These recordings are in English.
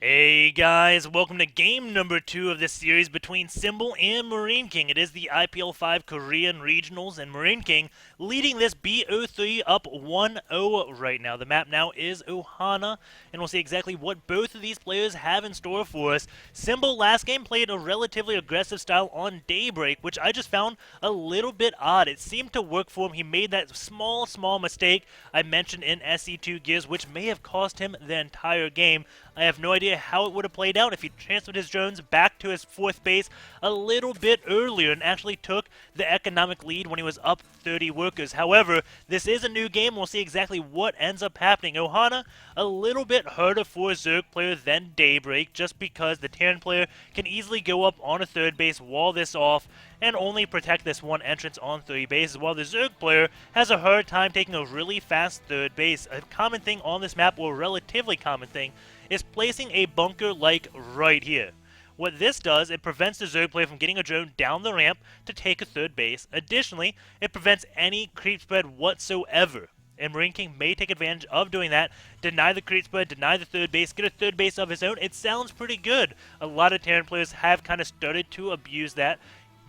Hey guys, welcome to game number 2 of this series between Symbol and Marine King. It is the IPL5 Korean Regionals, and Marine King leading this BO3 up 1-0 right now. The map now is Ohana, and we'll see exactly what both of these players have in store for us. Symbol last game played a relatively aggressive style on Daybreak, which I just found a little bit odd. It seemed to work for him. He made that small mistake I mentioned in SE2 Gears, which may have cost him the entire game. I have no idea how it would have played out if he transferred his drones back to his fourth base a little bit earlier and actually took the economic lead when he was up 30 workers. However, this is a new game. We'll see exactly what ends up happening. Ohana, a little bit harder for a Zerg player than Daybreak, just because the Terran player can easily go up on a third base, wall this off, and only protect this one entrance on 3 bases, while the Zerg player has a hard time taking a really fast third base. A common thing on this map, or a relatively common thing, is placing a bunker like right here. What this does, it prevents the Zerg player from getting a drone down the ramp to take a third base. Additionally, it prevents any creep spread whatsoever. And Marine King may take advantage of doing that, deny the creep spread, deny the third base, get a third base of his own. It sounds pretty good. A lot of Terran players have kind of started to abuse that.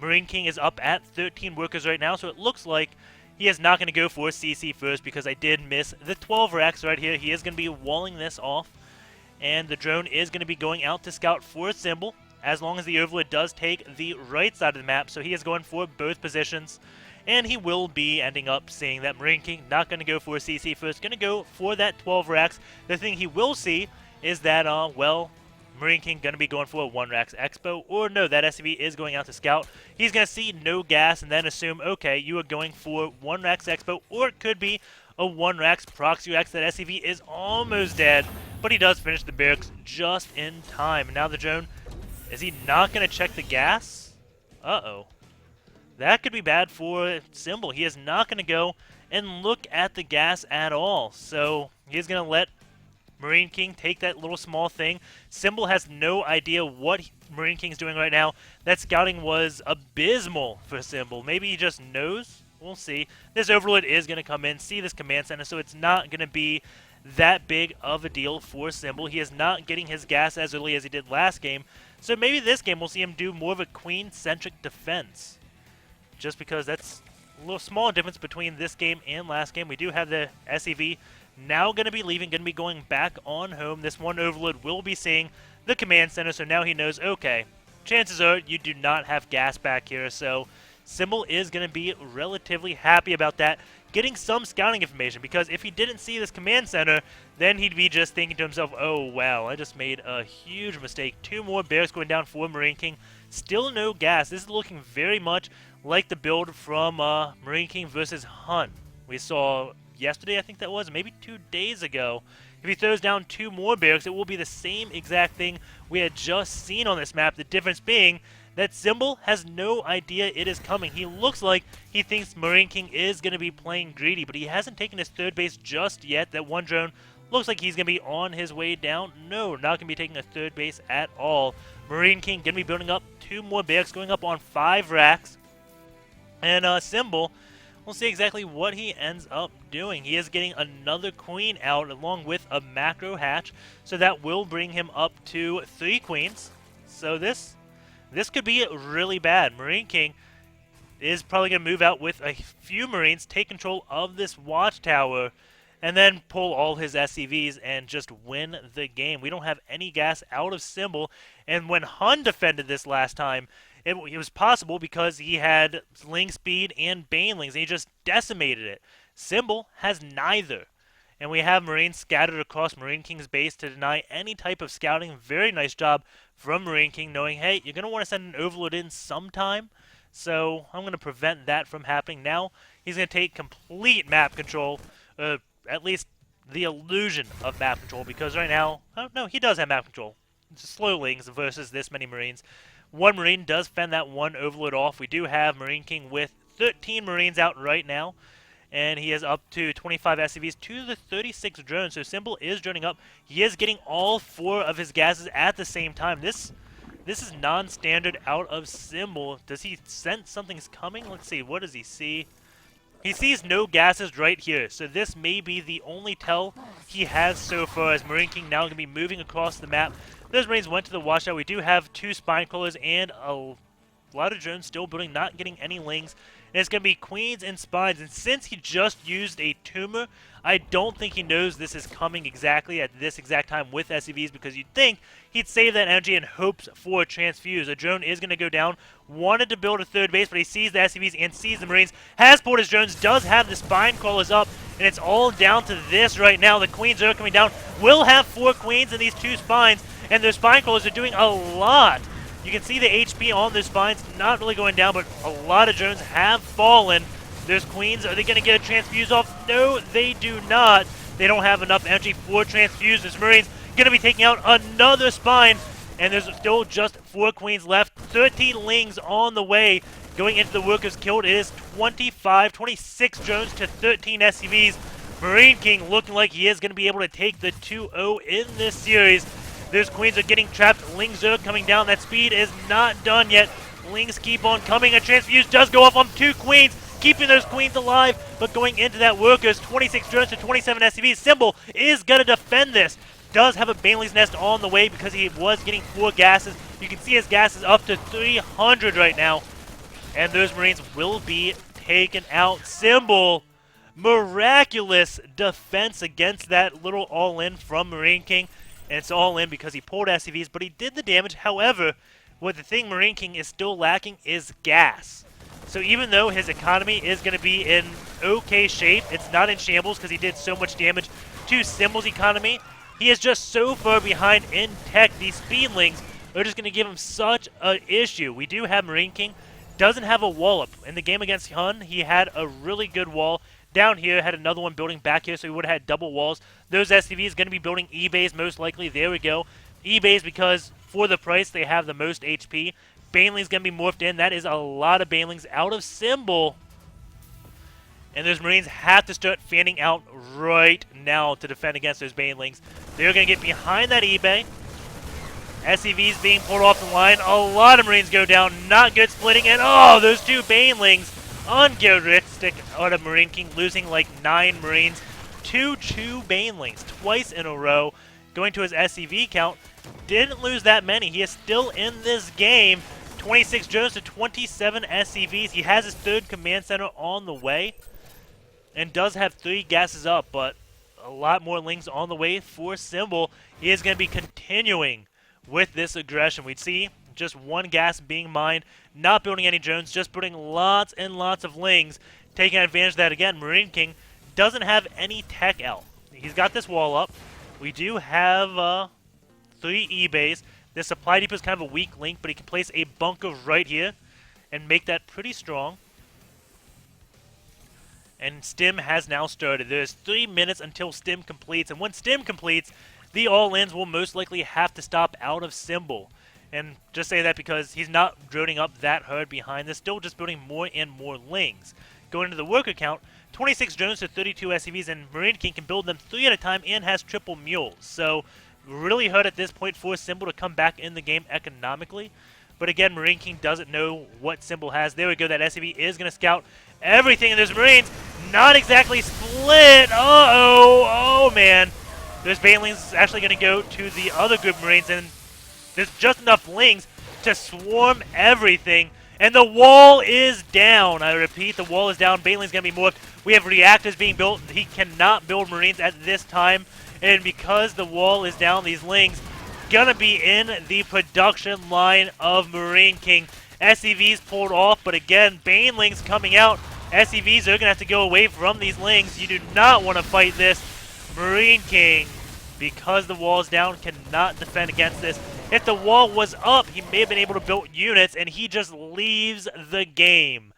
Marine King is up at 13 workers right now, so it looks like he is not going to go for CC first because I did miss the 12 racks right here. He is going to be walling this off. And the drone is going to be going out to scout for a Symbol, as long as the Overlord does take the right side of the map. So he is going for both positions, and he will be ending up seeing that Marine King not going to go for a CC first, going to go for that 12 racks. The thing he will see is that, Marine King going to be going for a 1 racks expo, or no, that SCV is going out to scout. He's going to see no gas and then assume, okay, you are going for 1 racks expo, or it could be a 1 racks proxy X. That SCV is almost dead, but he does finish the barracks just in time. And now the drone, is he not going to check the gas? Uh-oh. That could be bad for Symbol. He is not going to go and look at the gas at all. So he's going to let Marine King take that little small thing. Symbol has no idea what Marine King's doing right now. That scouting was abysmal for Symbol. Maybe he just knows. We'll see. This Overlord is going to come in, see this command center, so it's not going to be that big of a deal for Symbol. He is not getting his gas as early as he did last game, so maybe this game we'll see him do more of a queen-centric defense. Just because that's a little small difference between this game and last game. We do have the SEV now going to be leaving, going to be going back on home. This one Overlord will be seeing the command center, so now he knows, okay, chances are you do not have gas back here, so Symbol is going to be relatively happy about that, getting some scouting information, because if he didn't see this command center, then he'd be just thinking to himself, oh wow, I just made a huge mistake. 2 more barracks going down for Marine King. Still no gas. This is looking very much like the build from Marine King versus Hun. We saw yesterday, I think that was, maybe 2 days ago. If he throws down 2 more barracks, it will be the same exact thing we had just seen on this map. The difference being that Symbol has no idea it is coming. He looks like he thinks Marine King is going to be playing greedy, but he hasn't taken his third base just yet. That one drone looks like he's going to be on his way down. No, not going to be taking a third base at all. Marine King going to be building up 2 more barracks, going up on 5 racks. And Symbol, we'll see exactly what he ends up doing. He is getting another queen out along with a macro hatch, so that will bring him up to 3 queens. So this could be really bad. Marine King is probably going to move out with a few Marines, take control of this watchtower, and then pull all his SCVs and just win the game. We don't have any gas out of Symbol, and when Hun defended this last time, it was possible because he had Ling Speed and Banelings, and he just decimated it. Symbol has neither. And we have Marines scattered across Marine King's base to deny any type of scouting. Very nice job from Marine King, knowing, hey, you're going to want to send an Overlord in sometime, so I'm going to prevent that from happening. Now he's going to take complete map control, at least the illusion of map control, because right now, oh no, he does have map control. It's slowlings versus this many Marines. 1 Marine does fend that 1 Overlord off. We do have Marine King with 13 Marines out right now, and he is up to 25 SCVs to the 36 drones. So Symbol is droning up. He is getting all 4 of his gases at the same time. This is non-standard out of Symbol. Does he sense something's coming? Let's see. What does he see? He sees no gases right here, so this may be the only tell he has so far, as Marine King now going to be moving across the map. Those Marines went to the washout. We do have 2 spine crawlers and a lot of drones still building, not getting any lings. And it's going to be queens and spines. And since he just used a tumor, I don't think he knows this is coming exactly at this exact time with SCVs, because you'd think he'd save that energy in hopes for a transfuse. A drone is going to go down. Wanted to build a third base, but he sees the SCVs and sees the Marines. Has pulled his drones, does have the spine crawlers up, and it's all down to this right now. The queens are coming down. Will have 4 queens and these 2 spines, and their spine crawlers are doing a lot. You can see the HP on those spines not really going down, but a lot of drones have fallen. There's queens. Are they going to get a transfuse off? No, they do not. They don't have enough energy for transfuse. This Marine's going to be taking out another spine, and there's still just 4 queens left. 13 lings on the way. Going into the workers killed, it is 26 drones to 13 SCVs. Marine King looking like he is going to be able to take the 2-0 in this series. Those queens are getting trapped. Lings are coming down. That speed is not done yet. Lings keep on coming. A transfuse does go off on 2 queens, keeping those queens alive, but going into that workers. 26 drones to 27 SCVs. Symbol is going to defend this. Does have a Bailey's Nest on the way because he was getting 4 gases. You can see his gas is up to 300 right now. And those Marines will be taken out. Symbol, miraculous defense against that little all-in from Marine King. And it's all in because he pulled SCVs, but he did the damage. However, what the thing Marine King is still lacking is gas. So even though his economy is going to be in okay shape, it's not in shambles because he did so much damage to Symbol's economy. He is just so far behind in tech. These speedlings are just going to give him such an issue. We do have Marine King. Doesn't have a wall up. In the game against Hun, he had a really good wall. Down here, had another one building back here, so he would have had double walls. Those SCVs going to be building E-Bays most likely. There we go. E-Bays because for the price, they have the most HP. Baneling's going to be morphed in. That is a lot of Banelings out of Symbol. And those Marines have to start fanning out right now to defend against those Banelings. They're going to get behind that E-Bay. SCVs being pulled off the line. A lot of Marines go down. Not good splitting. And oh, those 2 Banelings. Uncharacteristic out of Marine King, losing like 9 Marines to 2 Banelings twice in a row. Going to his SCV count, didn't lose that many. He is still in this game. 26 drones to 27 SCVs. He has his 3rd command center on the way and does have 3 gases up, but a lot more lings on the way for Symbol. He is going to be continuing with this aggression. We'd see just 1 gas being mined, not building any drones, just building lots and lots of lings, taking advantage of that again. Marine King doesn't have any tech out. He's got this wall up. We do have 3 E-Bays. This supply depot is kind of a weak link, but he can place a bunker right here and make that pretty strong. And Stim has now started. There's 3 minutes until Stim completes, and when Stim completes, the all-ins will most likely have to stop out of Symbol. And just say that because he's not droning up that hard behind this, still just building more and more lings. Going into the worker count, 26 drones to 32 SCVs, and Marine King can build them 3 at a time and has triple mules. So really hard at this point for Symbol to come back in the game economically. But again, Marine King doesn't know what Symbol has. There we go, that SCV is going to scout everything, and there's Marines not exactly split. Uh-oh, oh man. There's Banelings actually going to go to the other group of Marines, and there's just enough lings to swarm everything. And the wall is down. I repeat, the wall is down. Baneling's going to be morphed. We have reactors being built. He cannot build Marines at this time. And because the wall is down, these lings going to be in the production line of Marine King. SCVs pulled off, but again, Banelings coming out. SCVs are going to have to go away from these lings. You do not want to fight this. Marine King, because the wall is down, cannot defend against this. If the wall was up, he may have been able to build units, and he just leaves the game.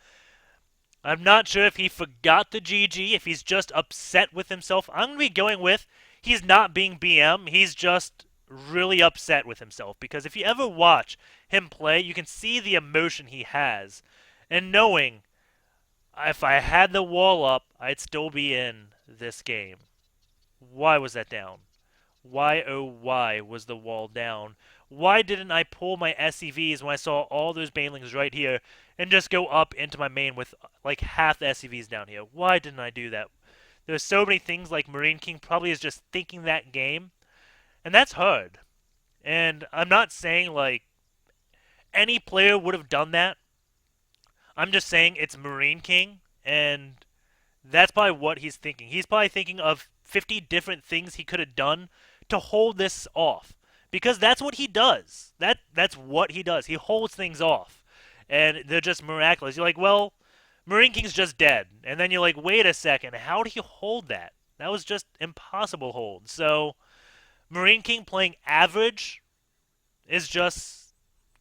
I'm not sure if he forgot the GG, if he's just upset with himself. I'm going to be going with he's not being BM. He's just really upset with himself. Because if you ever watch him play, you can see the emotion he has. And knowing if I had the wall up, I'd still be in this game. Why was that down? Why, oh, why was the wall down? Why didn't I pull my SCVs when I saw all those banelings right here and just go up into my main with like half the SCVs down here? Why didn't I do that? There's so many things like Marine King probably is just thinking that game, and that's hard. And I'm not saying like any player would have done that. I'm just saying it's Marine King, and that's probably what he's thinking. He's probably thinking of 50 different things he could have done to hold this off. Because that's what he does. That's what he does. He holds things off. And they're just miraculous. You're like, well, Marine King's just dead. And then you're like, wait a second, how did he hold that? That was just impossible hold. So Marine King playing average is just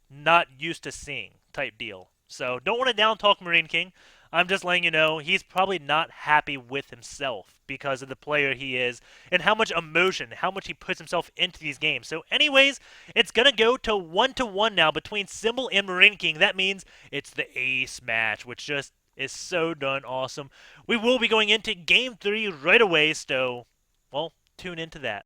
not used to seeing type deal. So don't want to down talk Marine King. I'm just letting you know he's probably not happy with himself because of the player he is and how much emotion, how much he puts himself into these games. So anyways, it's going to go to 1-1 now between Symbol and Marine King. That means it's the ace match, which just is so darn awesome. We will be going into game 3 right away, so, well, tune into that.